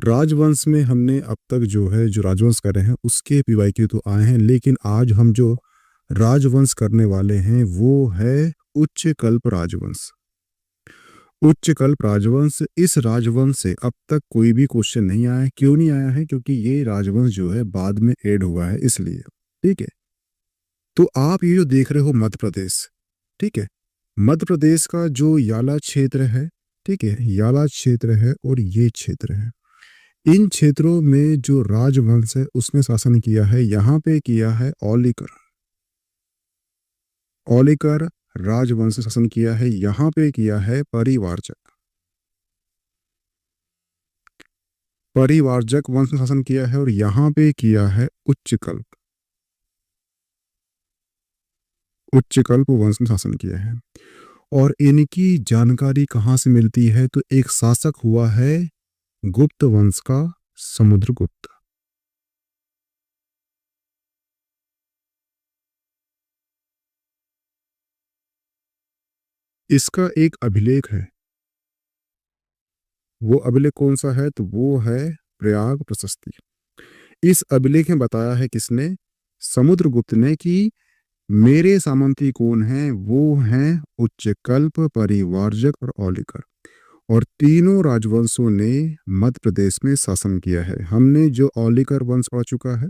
राजवंश में हमने अब तक जो है जो राजवंश कर रहे हैं उसके पीवाईक्यू तो आए हैं, लेकिन आज हम जो राजवंश करने वाले हैं वो है उच्च कल्प राजवंश। उच्च कल्प राजवंश, इस राजवंश से अब तक कोई भी क्वेश्चन नहीं आया। क्यों नहीं आया है? क्योंकि ये राजवंश जो है बाद में ऐड हुआ है, इसलिए। ठीक है, तो आप ये जो देख रहे हो मध्य प्रदेश, ठीक है, मध्य प्रदेश का जो याला क्षेत्र है, ठीक है, याला क्षेत्र है और ये क्षेत्र है। इन क्षेत्रों में जो राजवंश है उसने शासन किया है, यहाँ पे किया है औलिकर। औलिकर राजवंश शासन किया है, यहाँ पे किया है परिवारजक। परिवारजक वंश ने शासन किया है और यहाँ पे किया है उच्चकल्प। उच्चकल्प वंश ने शासन किया है। और इनकी जानकारी कहाँ से मिलती है? तो एक शासक हुआ है गुप्त वंश का, समुद्रगुप्त। इसका एक अभिलेख है। वो अभिलेख कौन सा है? तो वो है प्रयाग प्रशस्ति। इस अभिलेख में बताया है किसने? समुद्रगुप्त ने, कि मेरे सामंती कौन हैं? वो हैं उच्चकल्प, परिवारजक और औलिकर। और तीनों राजवंशों ने मध्य प्रदेश में शासन किया है। हमने जो औलिकर वंश पढ़ चुका है,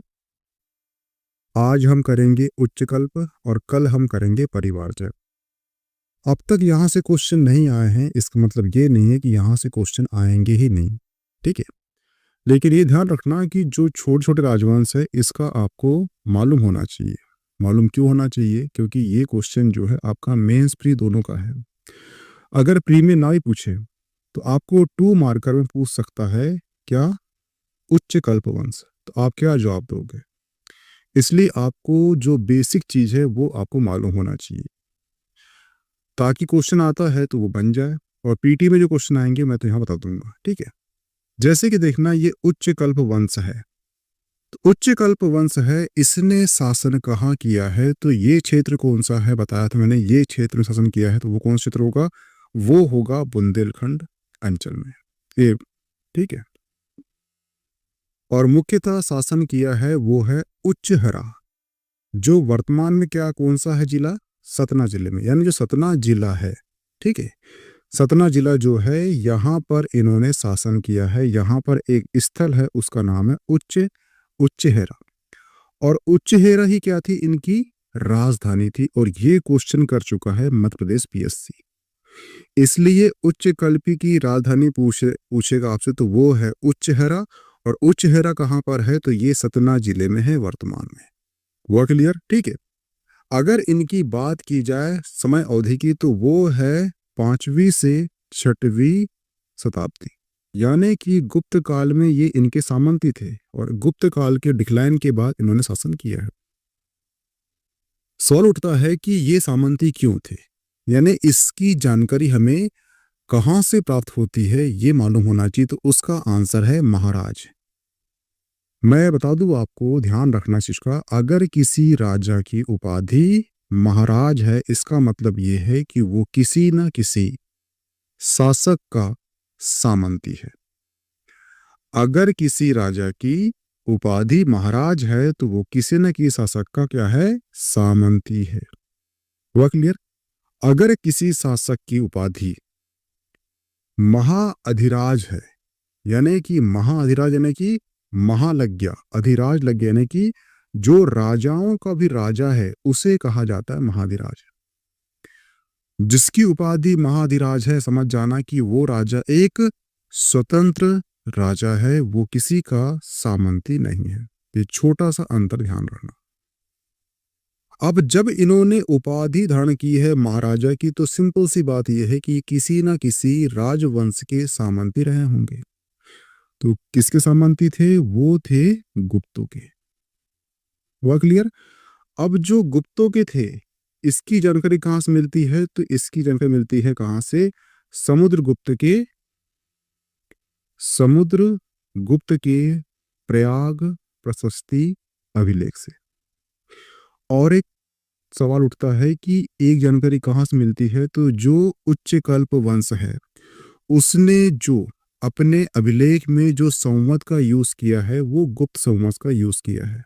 आज हम करेंगे उच्चकल्प और कल हम करेंगे परिवारजक। अब तक यहाँ से क्वेश्चन नहीं आए हैं, इसका मतलब ये नहीं है कि यहाँ से क्वेश्चन आएंगे ही नहीं। ठीक है, लेकिन ये ध्यान रखना कि जो छोटे छोटे राजवंश है इसका आपको मालूम होना चाहिए। मालूम क्यों होना चाहिए? क्योंकि ये क्वेश्चन जो है आपका मेंस प्री दोनों का है। अगर प्री में ना ही पूछे तो आपको 2 मार्कर में पूछ सकता है, क्या? उच्च कल्प वंश। तो आप क्या जवाब दोगे? इसलिए आपको जो बेसिक चीज है वो आपको मालूम होना चाहिए, ताकि क्वेश्चन आता है तो वो बन जाए। और पीटी में जो क्वेश्चन आएंगे मैं तो यहाँ बता दूंगा। ठीक है, जैसे कि देखना, ये उच्च कल्प वंश है। तो उच्च कल्प वंश है, इसने शासन कहाँ किया है? तो ये क्षेत्र कौन सा है? बताया था मैंने, ये क्षेत्र में शासन किया है। तो वो कौन सा क्षेत्र होगा? वो होगा बुंदेलखंड अंचल में। ये ठीक है। और मुख्यतः शासन किया है वो है उच्चहरा, जो वर्तमान में क्या, कौन सा है जिला? सतना जिले में। यानी जो सतना जिला है, ठीक है, सतना जिला जो है यहाँ पर इन्होंने शासन किया है। यहाँ पर एक स्थल है, उसका नाम है उच्चहेरा। और उच्चहेरा ही क्या थी? इनकी राजधानी थी। और ये क्वेश्चन कर चुका है मध्य प्रदेश पीएससी। इसलिए उच्च कल्पी की राजधानी पूछेगा आपसे तो वो है उच्चहरा। और उच्चहरा कहाँ पर है? तो ये सतना जिले में है वर्तमान में। हुआ क्लियर? ठीक है। अगर इनकी बात की जाए समय अवधि की, तो वो है 5वीं से 6वीं शताब्दी। यानी कि गुप्त काल में ये इनके सामंती थे और गुप्त काल के डिक्लाइन के बाद इन्होंने शासन किया है। सवाल उठता है कि ये सामंती क्यों थे, यानी इसकी जानकारी हमें कहां से प्राप्त होती है, ये मालूम होना चाहिए। तो उसका आंसर है महाराज। मैं बता दूं आपको, ध्यान रखना इस चीज का, अगर किसी राजा की उपाधि महाराज है, इसका मतलब ये है कि वो किसी न किसी शासक का सामंती है। अगर किसी राजा की उपाधि महाराज है तो वो किसी न किसी शासक का क्या है? सामंती है। हुआ क्लियर? अगर किसी शासक की उपाधि महाअधिराज है, यानी कि महाअधिराज यानी कि महालज्ञा, अधिराज लज्ञा यानी कि जो राजाओं का भी राजा है, उसे कहा जाता है महाधिराज। जिसकी उपाधि महाधिराज है, समझ जाना कि वो राजा एक स्वतंत्र राजा है, वो किसी का सामंती नहीं है। ये छोटा सा अंतर ध्यान रखना। अब जब इन्होंने उपाधि धारण की है महाराजा की, तो सिंपल सी बात यह है कि किसी ना किसी राजवंश के सामंती रहे होंगे। तो किसके सामंती थे? वो थे गुप्तों के। हुआ क्लियर? अब जो गुप्तों के थे, इसकी जानकारी कहां से मिलती है? तो इसकी जानकारी मिलती है कहां से? समुद्रगुप्त के प्रयाग प्रशस्ति अभिलेख से। और एक सवाल उठता है कि एक जानकारी कहां से मिलती है? तो जो उच्च कल्प वंश है, उसने जो अपने अभिलेख में जो संवत का यूज किया है वो गुप्त संवत का यूज किया है।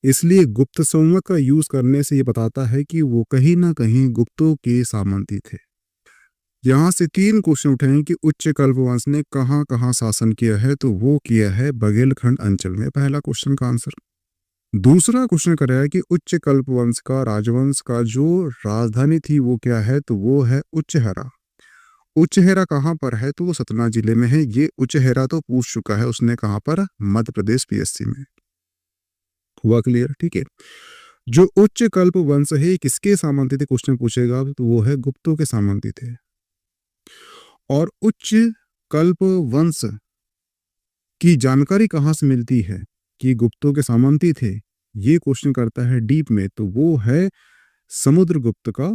इसलिए गुप्त संवत का यूज करने से ये बताता है कि वो कहीं ना कहीं गुप्तों के सामंती थे। यहाँ से 3 क्वेश्चन उठे हैं कि उच्च कल्पवंश ने कहाँ कहाँ शासन किया है, तो वो किया है बघेलखंड अंचल में, पहला क्वेश्चन का आंसर। दूसरा क्वेश्चन कर रहा है कि उच्च कल्पवंश का राजवंश का जो राजधानी थी वो क्या है, तो वो है उच्चहरा। उच्चहरा कहाँ पर है, तो वो सतना जिले में है। ये उच्चहरा तो पूछ चुका है उसने, कहाँ पर, मध्य प्रदेश पीएससी में। हुआ क्लियर? ठीक है। जो उच्च कल्प वंश है किसके सामंती थे, क्वेश्चन पूछेगा तो वो है गुप्तों के सामंती थे। और उच्च कल्प वंश की जानकारी कहाँ से मिलती है कि गुप्तों के सामंती थे, ये क्वेश्चन करता है डीप में, तो वो है समुद्रगुप्त का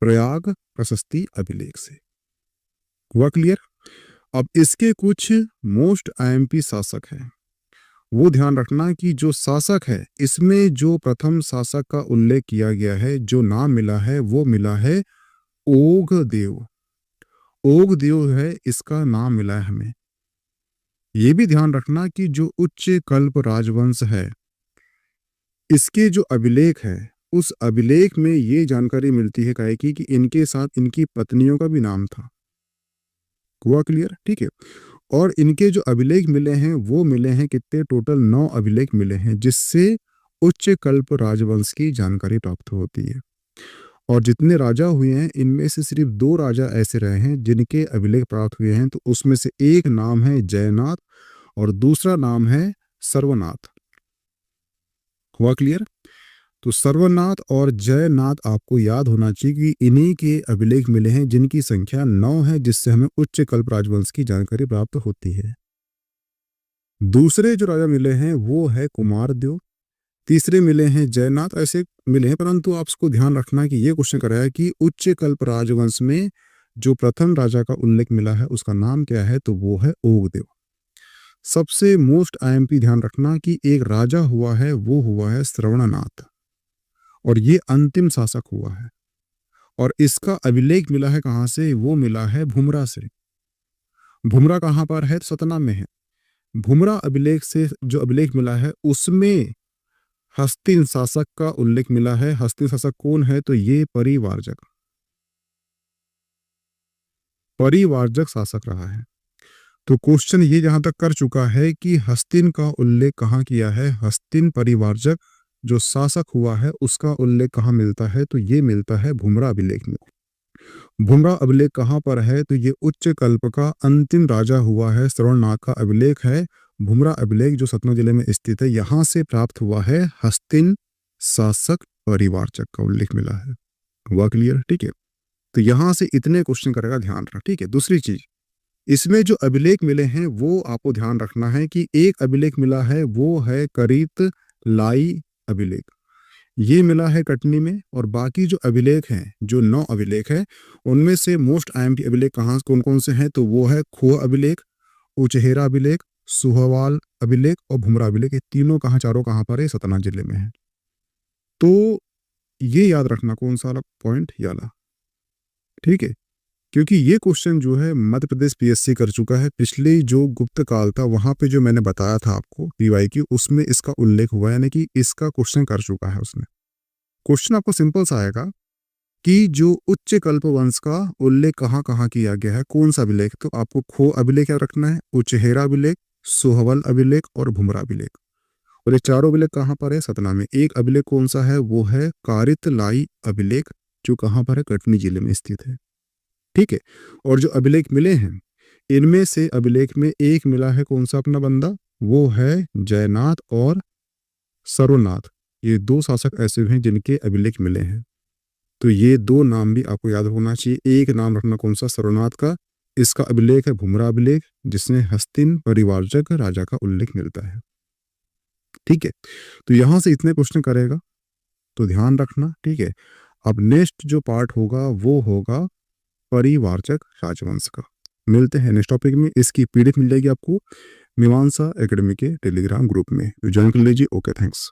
प्रयाग प्रशस्ति अभिलेख से। हुआ क्लियर? अब इसके कुछ मोस्ट आईएमपी शासक हैं, वो ध्यान रखना कि जो शासक है इसमें जो प्रथम शासक का उल्लेख किया गया है, जो नाम मिला है वो मिला है ओघदेव। ओघदेव है इसका नाम मिला है हमें। ये भी ध्यान रखना कि जो उच्च कल्प राजवंश है इसके जो अभिलेख है उस अभिलेख में ये जानकारी मिलती है काहे की कि इनके साथ इनकी पत्नियों का भी नाम था। हुआ क्लियर? ठीक है। और इनके जो अभिलेख मिले हैं वो मिले हैं कितने, टोटल 9 अभिलेख मिले हैं, जिससे उच्च कल्प राजवंश की जानकारी प्राप्त होती है। और जितने राजा हुए हैं इनमें से सिर्फ 2 राजा ऐसे रहे हैं जिनके अभिलेख प्राप्त हुए हैं, तो उसमें से एक नाम है जयनाथ और दूसरा नाम है सर्वनाथ। हुआ क्लियर? तो सर्वनाथ और जयनाथ आपको याद होना चाहिए कि इन्हीं के अभिलेख मिले हैं जिनकी संख्या 9 है, जिससे हमें उच्च कल्प राजवंश की जानकारी प्राप्त होती है। दूसरे जो राजा मिले हैं वो है कुमारदेव, तीसरे मिले हैं जयनाथ, ऐसे मिले हैं। परंतु आप इसको ध्यान रखना कि ये क्वेश्चन कराया कि उच्च कल्प राजवंश में जो प्रथम राजा का उल्लेख मिला है उसका नाम क्या है, तो वो है ओघदेव। सबसे मोस्ट आईएमपी ध्यान रखना कि एक राजा हुआ है वो हुआ है श्रवणनाथ, और ये अंतिम शासक हुआ है। और इसका अभिलेख मिला है कहां से, वो मिला है भुमरा से। भुमरा कहां पर है, सतना में है। भुमरा अभिलेख से जो अभिलेख मिला है उसमें हस्तिन शासक का उल्लेख मिला है। हस्तिन शासक कौन है, तो ये परिवारजक शासक रहा है। तो क्वेश्चन ये जहां तक कर चुका है कि हस्तिन का उल्लेख कहाँ किया है, हस्तिन परिवारजक जो शासक हुआ है उसका उल्लेख कहाँ मिलता है, तो ये मिलता है भुमरा अभिलेख में। भुमरा अभिलेख कहाँ पर है, तो ये उच्च कल्प का अंतिम राजा हुआ है श्रवणनाथ का अभिलेख है। भुमरा अभिलेख जो सतना जिले में स्थित है, यहां से प्राप्त हुआ है हस्तिन शासक परिवारजक का उल्लेख मिला है। हुआ क्लियर? ठीक है। तो यहां से इतने क्वेश्चन करेगा, ध्यान रख। ठीक है। दूसरी चीज, इसमें जो अभिलेख मिले हैं वो आपको ध्यान रखना है कि एक अभिलेख मिला है वो है करीत लाई अभिलेख, ये मिला है कटनी में। और बाकी जो अभिलेख हैं, जो 9 अभिलेख है, उनमें से मोस्ट आईएमपी अभिलेख कहाँ कौन कौन से हैं, तो वो है खोह अभिलेख, उचहेरा अभिलेख, सुहवाल अभिलेख और भुमरा अभिलेख। ये तीनों चारों कहाँ पर है, सतना जिले में है। तो ये याद रखना कौन सा पॉइंट याला। ठीक है। क्योंकि ये क्वेश्चन जो है मध्य प्रदेश पीएससी कर चुका है। पिछले जो गुप्त काल था वहां पे जो मैंने बताया था आपको पीवाई की, उसमें इसका उल्लेख हुआ, यानी कि इसका क्वेश्चन कर चुका है उसने। क्वेश्चन आपको सिंपल सा आएगा कि जो उच्च कल्प वंश का उल्लेख कहाँ कहाँ किया गया है, कौन सा अभिलेख, तो आपको खो अभिलेख याद रखना है, उचहेरा अभिलेख, सोहवल अभिलेख और भुमरा अभिलेख। और ये चारों अभिलेख कहाँ पर है, सतना में। एक अभिलेख कौन सा है, वो है कारित लाई अभिलेख, जो कहाँ पर है, कटनी जिले में स्थित है। ठीक है। और जो अभिलेख मिले हैं इनमें से अभिलेख में एक मिला है कौन सा अपना बंदा, वो है जयनाथ और सर्वनाथ। ये 2 शासक ऐसे हैं जिनके अभिलेख मिले हैं। तो ये 2 नाम भी आपको याद होना चाहिए। एक नाम रखना कौन सा, सर्वनाथ का, इसका अभिलेख है भुमरा अभिलेख, जिसमें हस्तिन परिवारजक राजा का उल्लेख मिलता है। ठीक है। तो यहां से इतने क्वेश्चन करेगा, तो ध्यान रखना। ठीक है। अब नेक्स्ट जो पार्ट होगा वो होगा परिवारजक राजवंश का। मिलते हैं नेक्स्ट टॉपिक में। इसकी पीडीएफ मिल जाएगी आपको मीमांसा एकेडमी के टेलीग्राम ग्रुप में, ज्वाइन कर लीजिए। Okay, thanks.